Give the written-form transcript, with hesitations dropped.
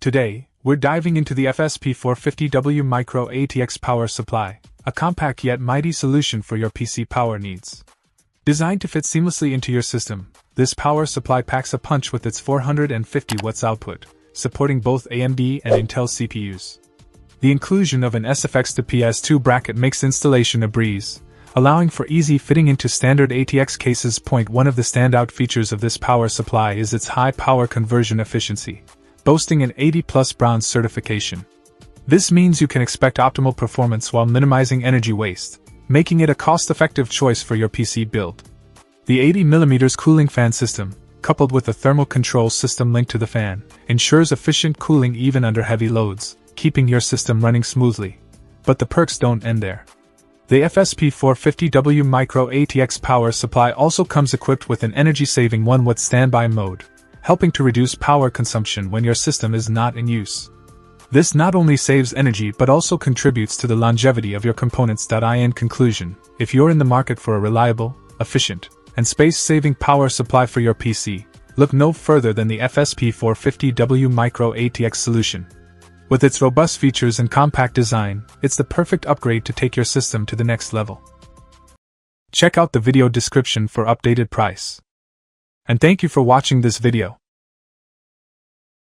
Today, we're diving into the FSP 450W Micro ATX power supply, a compact yet mighty solution for your PC power needs. Designed to fit seamlessly into your system, this power supply packs a punch with its 450 watts output, supporting both AMD and Intel CPUs. The inclusion of an SFX to PS2 bracket makes installation a breeze, allowing for easy fitting into standard ATX cases. One of the standout features of this power supply is its high power conversion efficiency, boasting an 80+ bronze certification. This means you can expect optimal performance while minimizing energy waste, making it a cost-effective choice for your PC build. The 80mm cooling fan system, coupled with a thermal control system linked to the fan, ensures efficient cooling even under heavy loads, keeping your system running smoothly. But the perks don't end there. The FSP 450W Micro ATX power supply also comes equipped with an energy-saving 1-watt standby mode, helping to reduce power consumption when your system is not in use. This not only saves energy but also contributes to the longevity of your components. In conclusion, if you're in the market for a reliable, efficient, and space-saving power supply for your PC, look no further than the FSP 450W Micro ATX solution. With its robust features and compact design, it's the perfect upgrade to take your system to the next level. Check out the video description for updated price. And thank you for watching this video.